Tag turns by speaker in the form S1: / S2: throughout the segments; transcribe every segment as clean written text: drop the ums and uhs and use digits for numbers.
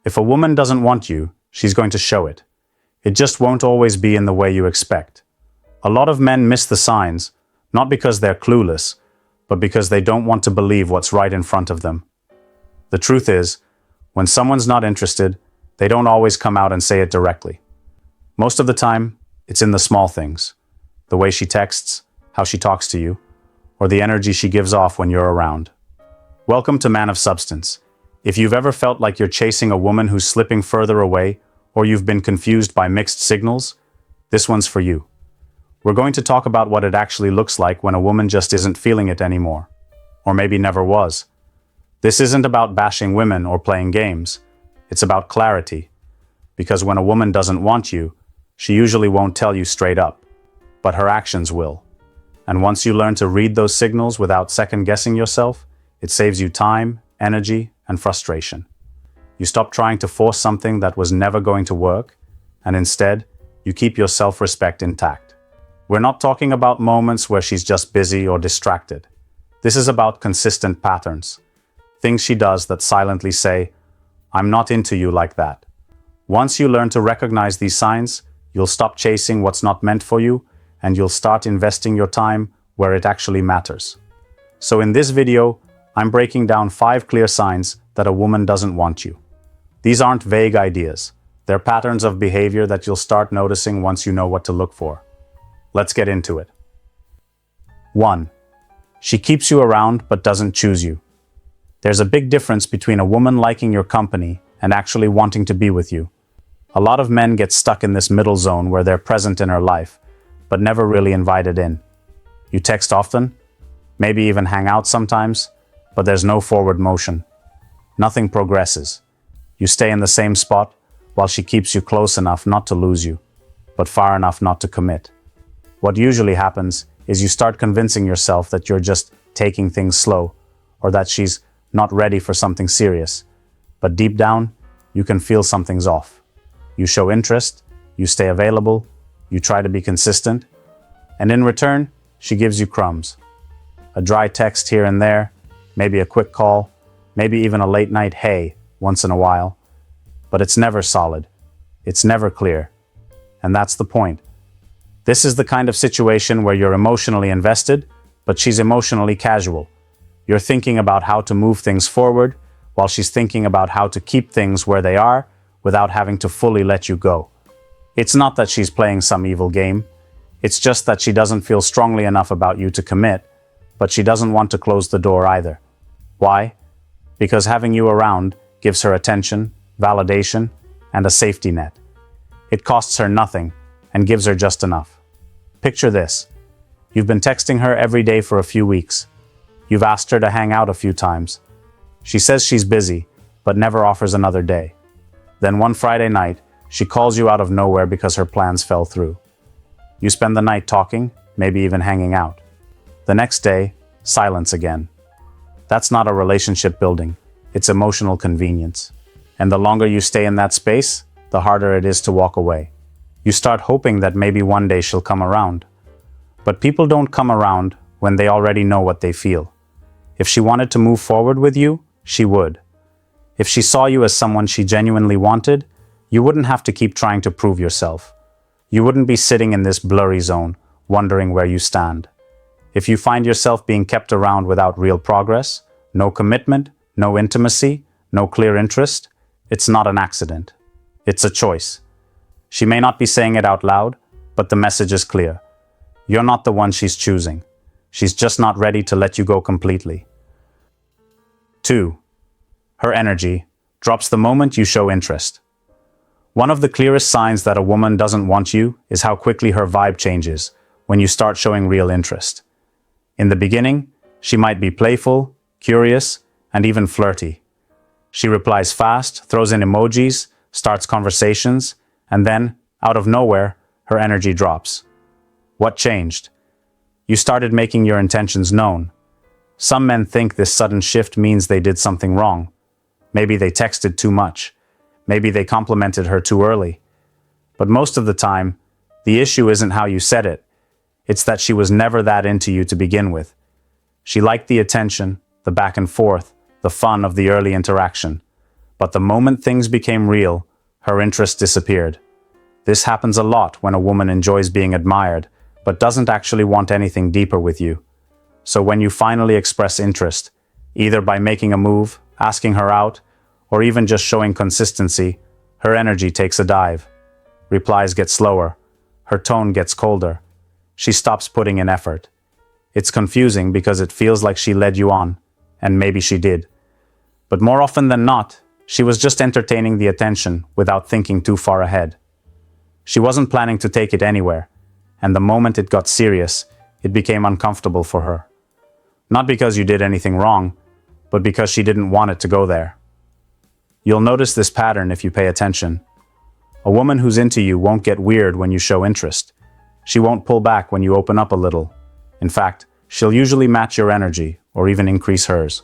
S1: If a woman doesn't want you, she's going to show it. It just won't always be in the way you expect. A lot of men miss the signs, not because they're clueless, but because they don't want to believe what's right in front of them. The truth is, when someone's not interested, they don't always come out and say it directly. Most of the time, it's in the small things. The way she texts, how she talks to you, or the energy she gives off when you're around. Welcome to Man of Substance. If you've ever felt like you're chasing a woman who's slipping further away, or you've been confused by mixed signals, this one's for you. We're going to talk about what it actually looks like when a woman just isn't feeling it anymore. Or maybe never was. This isn't about bashing women or playing games. It's about clarity. Because when a woman doesn't want you, she usually won't tell you straight up. But her actions will. And once you learn to read those signals without second-guessing yourself, it saves you time, energy, and frustration. You stop trying to force something that was never going to work, and instead, you keep your self-respect intact. We're not talking about moments where she's just busy or distracted. This is about consistent patterns. Things she does that silently say, "I'm not into you like that." Once you learn to recognize these signs, you'll stop chasing what's not meant for you, and you'll start investing your time where it actually matters. So in this video, I'm breaking down 5 clear signs that a woman doesn't want you. These aren't vague ideas. They're patterns of behavior that you'll start noticing once you know what to look for. Let's get into it. 1. She keeps you around but doesn't choose you. There's a big difference between a woman liking your company and actually wanting to be with you. A lot of men get stuck in this middle zone where they're present in her life, but never really invited in. You text often, maybe even hang out sometimes, but there's no forward motion. Nothing progresses. You stay in the same spot while she keeps you close enough not to lose you, but far enough not to commit. What usually happens is you start convincing yourself that you're just taking things slow, or that she's not ready for something serious. But deep down, you can feel something's off. You show interest, you stay available, you try to be consistent, and in return, she gives you crumbs. A dry text here and there, maybe a quick call, maybe even a late night hey once in a while. But it's never solid. It's never clear. And that's the point. This is the kind of situation where you're emotionally invested, but she's emotionally casual. You're thinking about how to move things forward, while she's thinking about how to keep things where they are without having to fully let you go. It's not that she's playing some evil game. It's just that she doesn't feel strongly enough about you to commit, but she doesn't want to close the door either. Why? Because having you around gives her attention, validation, and a safety net. It costs her nothing and gives her just enough. Picture this. You've been texting her every day for a few weeks. You've asked her to hang out a few times. She says she's busy, but never offers another day. Then one Friday night, she calls you out of nowhere because her plans fell through. You spend the night talking, maybe even hanging out. The next day, silence again. That's not a relationship building. It's emotional convenience. And the longer you stay in that space, the harder it is to walk away. You start hoping that maybe one day she'll come around. But people don't come around when they already know what they feel. If she wanted to move forward with you, she would. If she saw you as someone she genuinely wanted, you wouldn't have to keep trying to prove yourself. You wouldn't be sitting in this blurry zone, wondering where you stand. If you find yourself being kept around without real progress, no commitment, no intimacy, no clear interest, it's not an accident. It's a choice. She may not be saying it out loud, but the message is clear. You're not the one she's choosing. She's just not ready to let you go completely. 2. Her energy drops the moment you show interest. One of the clearest signs that a woman doesn't want you is how quickly her vibe changes when you start showing real interest. In the beginning, she might be playful, curious, and even flirty. She replies fast, throws in emojis, starts conversations, and then, out of nowhere, her energy drops. What changed? You started making your intentions known. Some men think this sudden shift means they did something wrong. Maybe they texted too much. Maybe they complimented her too early. But most of the time, the issue isn't how you said it. It's that she was never that into you to begin with. She liked the attention, the back and forth, the fun of the early interaction. But the moment things became real, her interest disappeared. This happens a lot when a woman enjoys being admired, but doesn't actually want anything deeper with you. So when you finally express interest, either by making a move, asking her out, or even just showing consistency, her energy takes a dive. Replies get slower. Her tone gets colder. She stops putting in effort. It's confusing because it feels like she led you on, and maybe she did. But more often than not, she was just entertaining the attention without thinking too far ahead. She wasn't planning to take it anywhere, and the moment it got serious, it became uncomfortable for her. Not because you did anything wrong, but because she didn't want it to go there. You'll notice this pattern if you pay attention. A woman who's into you won't get weird when you show interest. She won't pull back when you open up a little. In fact, she'll usually match your energy or even increase hers.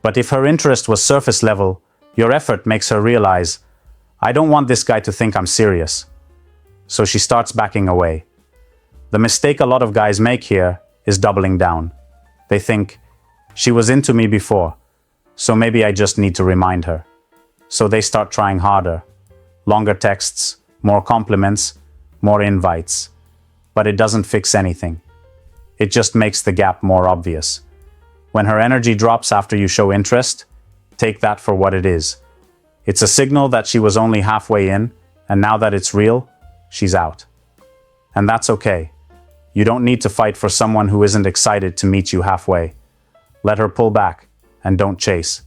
S1: But if her interest was surface level, your effort makes her realize, I don't want this guy to think I'm serious. So she starts backing away. The mistake a lot of guys make here is doubling down. They think, she was into me before, so maybe I just need to remind her. So they start trying harder. Longer texts, more compliments, more invites. But it doesn't fix anything. It just makes the gap more obvious. When her energy drops after you show interest, take that for what it is. It's a signal that she was only halfway in, and now that it's real, she's out. And that's okay. You don't need to fight for someone who isn't excited to meet you halfway. Let her pull back, and don't chase.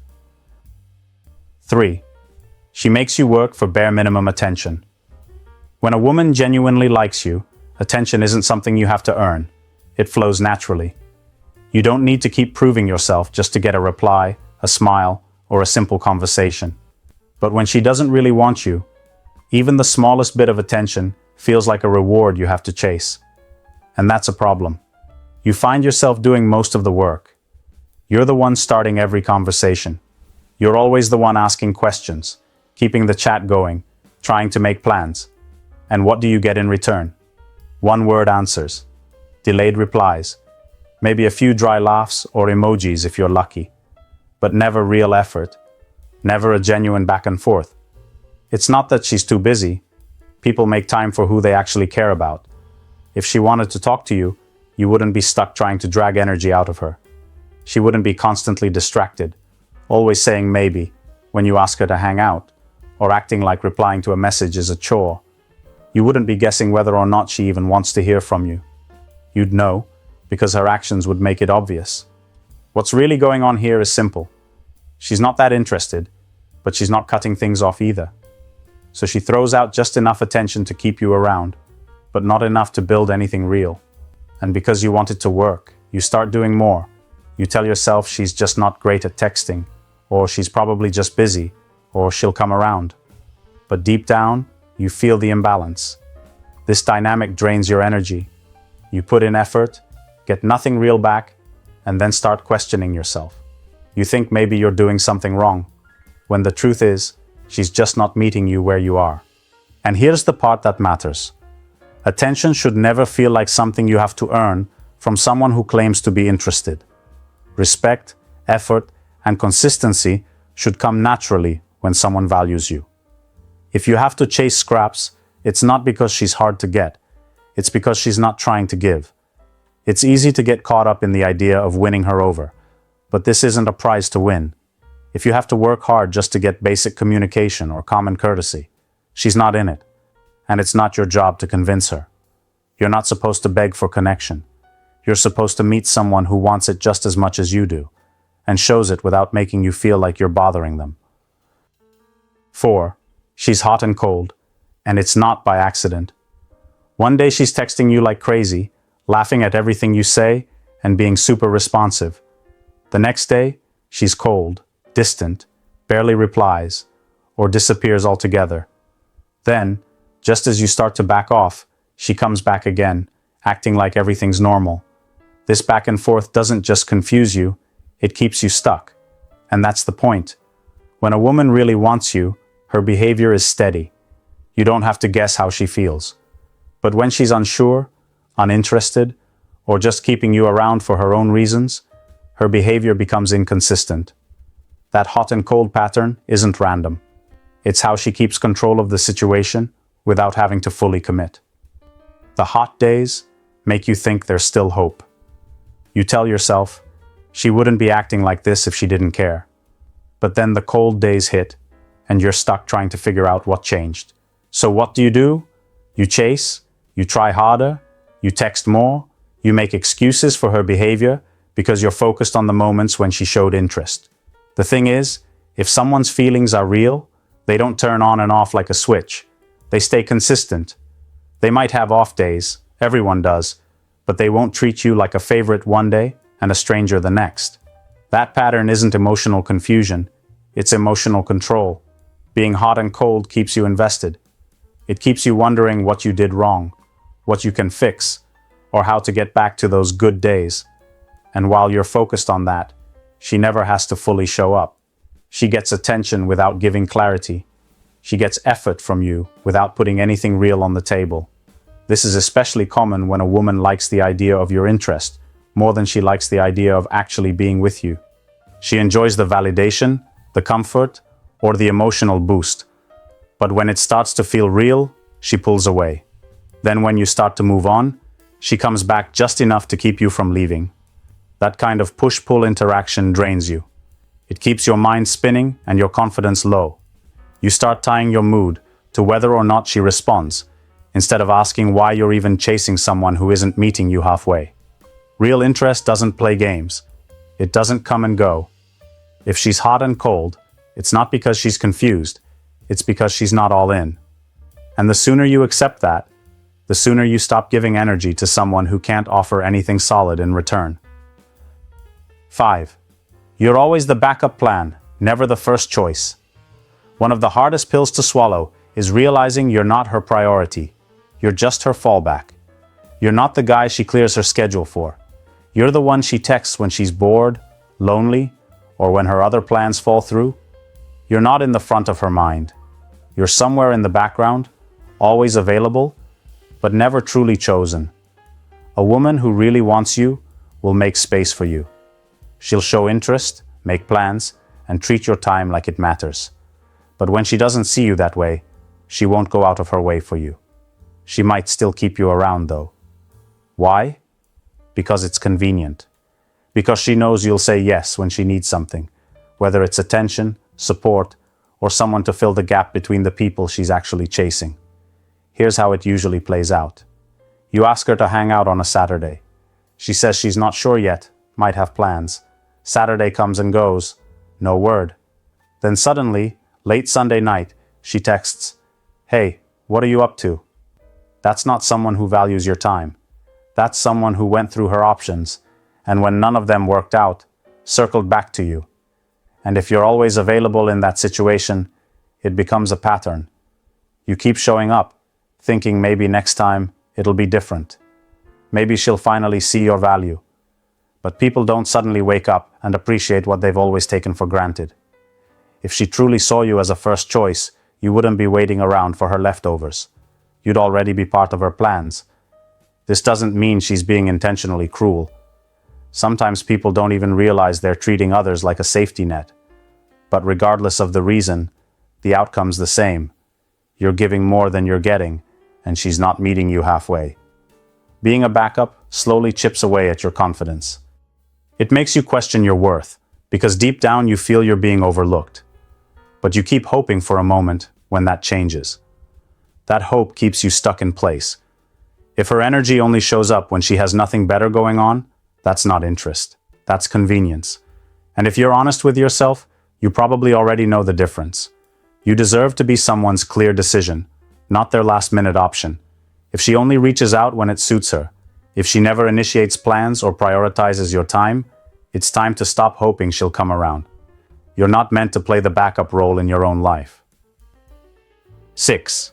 S1: 3. She makes you work for bare minimum attention. When a woman genuinely likes you, attention isn't something you have to earn. It flows naturally. You don't need to keep proving yourself just to get a reply, a smile, or a simple conversation. But when she doesn't really want you, even the smallest bit of attention feels like a reward you have to chase. And that's a problem. You find yourself doing most of the work. You're the one starting every conversation. You're always the one asking questions, keeping the chat going, trying to make plans. And what do you get in return? One-word answers, delayed replies, maybe a few dry laughs or emojis if you're lucky, but never real effort, never a genuine back and forth. It's not that she's too busy. People make time for who they actually care about. If she wanted to talk to you, you wouldn't be stuck trying to drag energy out of her. She wouldn't be constantly distracted, always saying maybe when you ask her to hang out, or acting like replying to a message is a chore. You wouldn't be guessing whether or not she even wants to hear from you. You'd know, because her actions would make it obvious. What's really going on here is simple. She's not that interested, but she's not cutting things off either. So she throws out just enough attention to keep you around, but not enough to build anything real. And because you want it to work, you start doing more. You tell yourself she's just not great at texting, or she's probably just busy, or she'll come around. But deep down, you feel the imbalance. This dynamic drains your energy. You put in effort, get nothing real back, and then start questioning yourself. You think maybe you're doing something wrong, when the truth is, she's just not meeting you where you are. And here's the part that matters. Attention should never feel like something you have to earn from someone who claims to be interested. Respect, effort, and consistency should come naturally when someone values you. If you have to chase scraps, it's not because she's hard to get. It's because she's not trying to give. It's easy to get caught up in the idea of winning her over, but this isn't a prize to win. If you have to work hard just to get basic communication or common courtesy, she's not in it, and it's not your job to convince her. You're not supposed to beg for connection. You're supposed to meet someone who wants it just as much as you do, and shows it without making you feel like you're bothering them. 4. She's hot and cold, and it's not by accident. One day she's texting you like crazy, laughing at everything you say, and being super responsive. The next day, she's cold, distant, barely replies, or disappears altogether. Then, just as you start to back off, she comes back again, acting like everything's normal. This back and forth doesn't just confuse you, it keeps you stuck. And that's the point. When a woman really wants you, her behavior is steady. You don't have to guess how she feels. But when she's unsure, uninterested, or just keeping you around for her own reasons, her behavior becomes inconsistent. That hot and cold pattern isn't random. It's how she keeps control of the situation without having to fully commit. The hot days make you think there's still hope. You tell yourself, she wouldn't be acting like this if she didn't care. But then the cold days hit, and you're stuck trying to figure out what changed. So what do? You chase, you try harder, you text more, you make excuses for her behavior because you're focused on the moments when she showed interest. The thing is, if someone's feelings are real, they don't turn on and off like a switch. They stay consistent. They might have off days, everyone does, but they won't treat you like a favorite one day and a stranger the next. That pattern isn't emotional confusion, it's emotional control. Being hot and cold keeps you invested. It keeps you wondering what you did wrong, what you can fix, or how to get back to those good days. And while you're focused on that, she never has to fully show up. She gets attention without giving clarity. She gets effort from you without putting anything real on the table. This is especially common when a woman likes the idea of your interest more than she likes the idea of actually being with you. She enjoys the validation, the comfort, or the emotional boost. But when it starts to feel real, she pulls away. Then when you start to move on, she comes back just enough to keep you from leaving. That kind of push-pull interaction drains you. It keeps your mind spinning and your confidence low. You start tying your mood to whether or not she responds, instead of asking why you're even chasing someone who isn't meeting you halfway. Real interest doesn't play games. It doesn't come and go. If she's hot and cold, it's not because she's confused, it's because she's not all in. And the sooner you accept that, the sooner you stop giving energy to someone who can't offer anything solid in return. 5. You're always the backup plan, never the first choice. One of the hardest pills to swallow is realizing you're not her priority. You're just her fallback. You're not the guy she clears her schedule for. You're the one she texts when she's bored, lonely, or when her other plans fall through. You're not in the front of her mind. You're somewhere in the background, always available, but never truly chosen. A woman who really wants you will make space for you. She'll show interest, make plans, and treat your time like it matters. But when she doesn't see you that way, she won't go out of her way for you. She might still keep you around, though. Why? Because it's convenient. Because she knows you'll say yes when she needs something, whether it's attention, support, or someone to fill the gap between the people she's actually chasing. Here's how it usually plays out. You ask her to hang out on a Saturday. She says she's not sure yet, might have plans. Saturday comes and goes, no word. Then suddenly, late Sunday night, she texts, "Hey, what are you up to?" That's not someone who values your time. That's someone who went through her options, and when none of them worked out, circled back to you. And if you're always available in that situation, it becomes a pattern. You keep showing up, thinking maybe next time it'll be different. Maybe she'll finally see your value. But people don't suddenly wake up and appreciate what they've always taken for granted. If she truly saw you as a first choice, you wouldn't be waiting around for her leftovers. You'd already be part of her plans. This doesn't mean she's being intentionally cruel. Sometimes people don't even realize they're treating others like a safety net. But regardless of the reason, the outcome's the same. You're giving more than you're getting, and she's not meeting you halfway. Being a backup slowly chips away at your confidence. It makes you question your worth, because deep down you feel you're being overlooked. But you keep hoping for a moment when that changes. That hope keeps you stuck in place. If her energy only shows up when she has nothing better going on, that's not interest. That's convenience. And if you're honest with yourself, you probably already know the difference. You deserve to be someone's clear decision, not their last-minute option. If she only reaches out when it suits her, if she never initiates plans or prioritizes your time, it's time to stop hoping she'll come around. You're not meant to play the backup role in your own life. 6.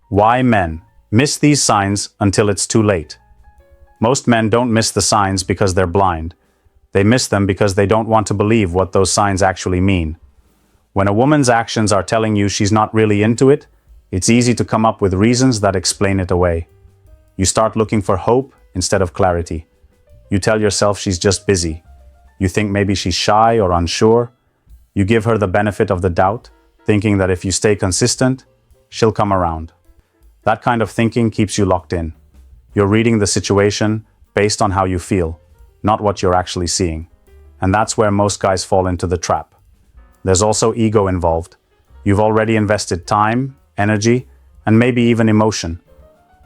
S1: Why men miss these signs until it's too late. Most men don't miss the signs because they're blind. They miss them because they don't want to believe what those signs actually mean. When a woman's actions are telling you she's not really into it, it's easy to come up with reasons that explain it away. You start looking for hope instead of clarity. You tell yourself she's just busy. You think maybe she's shy or unsure. You give her the benefit of the doubt, thinking that if you stay consistent, she'll come around. That kind of thinking keeps you locked in. You're reading the situation based on how you feel, not what you're actually seeing. And that's where most guys fall into the trap. There's also ego involved. You've already invested time, energy, and maybe even emotion.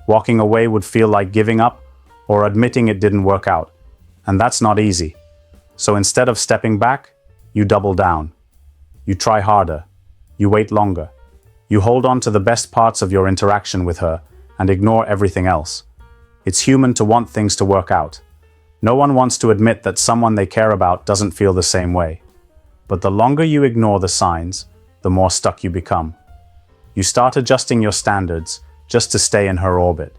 S1: Walking away would feel like giving up or admitting it didn't work out. And that's not easy. So instead of stepping back, you double down. You try harder. You wait longer. You hold on to the best parts of your interaction with her and ignore everything else. It's human to want things to work out. No one wants to admit that someone they care about doesn't feel the same way. But the longer you ignore the signs, the more stuck you become. You start adjusting your standards just to stay in her orbit.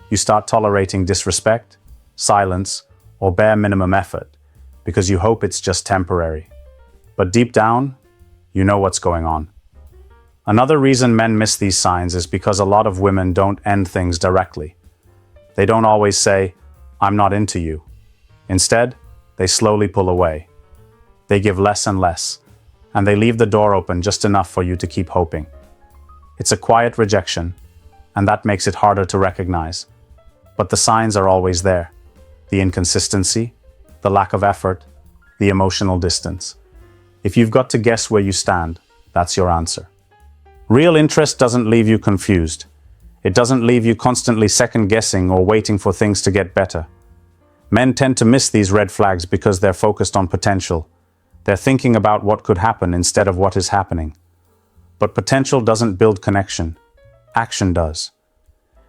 S1: You start tolerating disrespect, silence, or bare minimum effort because you hope it's just temporary. But deep down, you know what's going on. Another reason men miss these signs is because a lot of women don't end things directly. They don't always say, "I'm not into you." Instead, they slowly pull away. They give less and less, and they leave the door open just enough for you to keep hoping. It's a quiet rejection, and that makes it harder to recognize. But the signs are always there. The inconsistency, the lack of effort, the emotional distance. If you've got to guess where you stand, that's your answer. Real interest doesn't leave you confused. It doesn't leave you constantly second-guessing or waiting for things to get better. Men tend to miss these red flags because they're focused on potential. They're thinking about what could happen instead of what is happening. But potential doesn't build connection. Action does.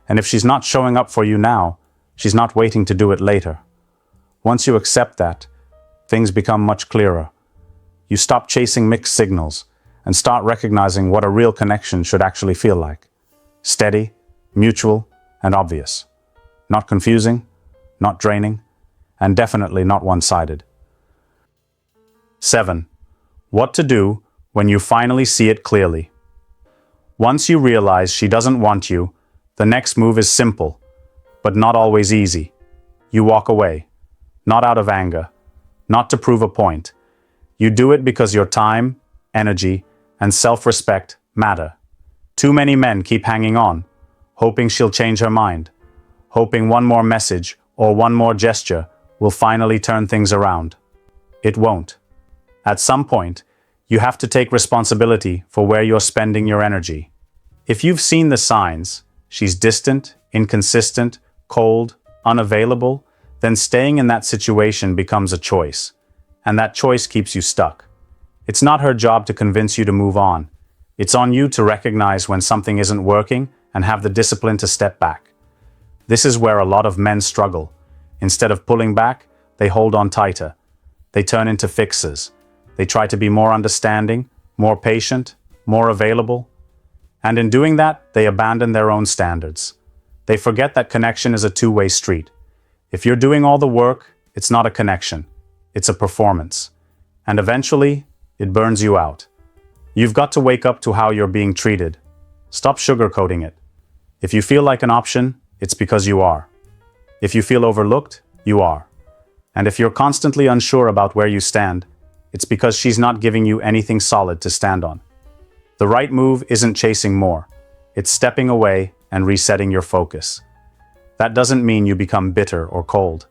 S1: And if she's not showing up for you now, she's not waiting to do it later. Once you accept that, things become much clearer. You stop chasing mixed signals and start recognizing what a real connection should actually feel like. Steady, mutual, and obvious. Not confusing, not draining, and definitely not one-sided. 7. What to do when you finally see it clearly. Once you realize she doesn't want you, the next move is simple, but not always easy. You walk away, not out of anger, not to prove a point. You do it because your time, energy, and self-respect matter. Too many men keep hanging on, hoping she'll change her mind, hoping one more message or one more gesture will finally turn things around. It won't. At some point, you have to take responsibility for where you're spending your energy. If you've seen the signs, she's distant, inconsistent, cold, unavailable, then staying in that situation becomes a choice, and that choice keeps you stuck. It's not her job to convince you to move on. It's on you to recognize when something isn't working and have the discipline to step back. This is where a lot of men struggle. Instead of pulling back, they hold on tighter. They turn into fixers. They try to be more understanding, more patient, more available. And in doing that, they abandon their own standards. They forget that connection is a two-way street. If you're doing all the work, it's not a connection. It's a performance. And eventually, it burns you out. You've got to wake up to how you're being treated. Stop sugarcoating it. If you feel like an option, it's because you are. If you feel overlooked, you are. And if you're constantly unsure about where you stand, it's because she's not giving you anything solid to stand on. The right move isn't chasing more. It's stepping away and resetting your focus. That doesn't mean you become bitter or cold.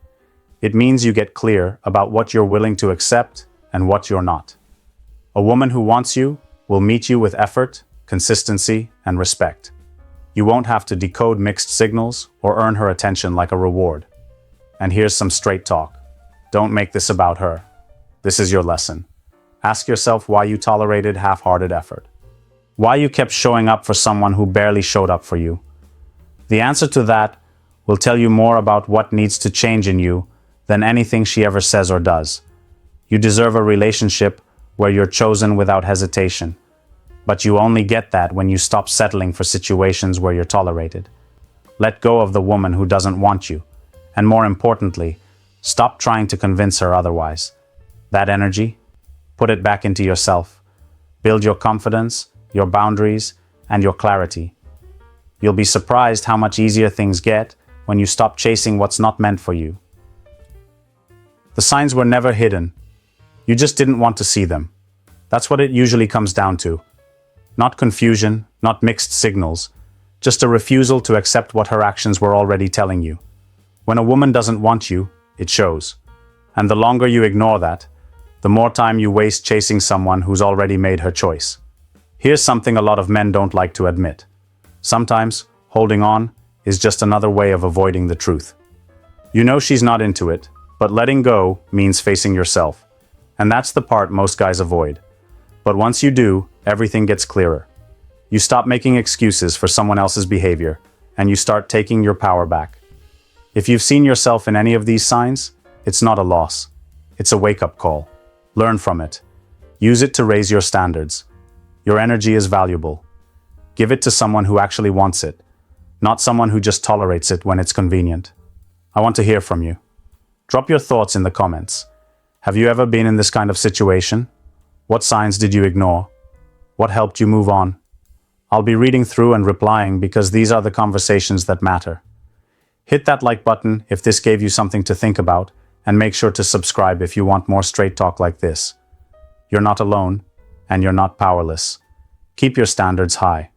S1: It means you get clear about what you're willing to accept and what you're not. A woman who wants you will meet you with effort, consistency, and respect. You won't have to decode mixed signals or earn her attention like a reward. And here's some straight talk. Don't make this about her. This is your lesson. Ask yourself why you tolerated half-hearted effort. Why you kept showing up for someone who barely showed up for you. The answer to that will tell you more about what needs to change in you than anything she ever says or does. You deserve a relationship where you're chosen without hesitation. But you only get that when you stop settling for situations where you're tolerated. Let go of the woman who doesn't want you. And more importantly, stop trying to convince her otherwise. That energy, put it back into yourself. Build your confidence, your boundaries, and your clarity. You'll be surprised how much easier things get when you stop chasing what's not meant for you. The signs were never hidden. You just didn't want to see them. That's what it usually comes down to. Not confusion, not mixed signals, just a refusal to accept what her actions were already telling you. When a woman doesn't want you, it shows. And the longer you ignore that, the more time you waste chasing someone who's already made her choice. Here's something a lot of men don't like to admit. Sometimes, holding on is just another way of avoiding the truth. You know she's not into it, but letting go means facing yourself. And that's the part most guys avoid. But once you do, everything gets clearer. You stop making excuses for someone else's behavior, and you start taking your power back. If you've seen yourself in any of these signs, it's not a loss. It's a wake-up call. Learn from it. Use it to raise your standards. Your energy is valuable. Give it to someone who actually wants it, not someone who just tolerates it when it's convenient. I want to hear from you. Drop your thoughts in the comments. Have you ever been in this kind of situation? What signs did you ignore? What helped you move on? I'll be reading through and replying because these are the conversations that matter. Hit that like button if this gave you something to think about, and make sure to subscribe if you want more straight talk like this. You're not alone, and you're not powerless. Keep your standards high.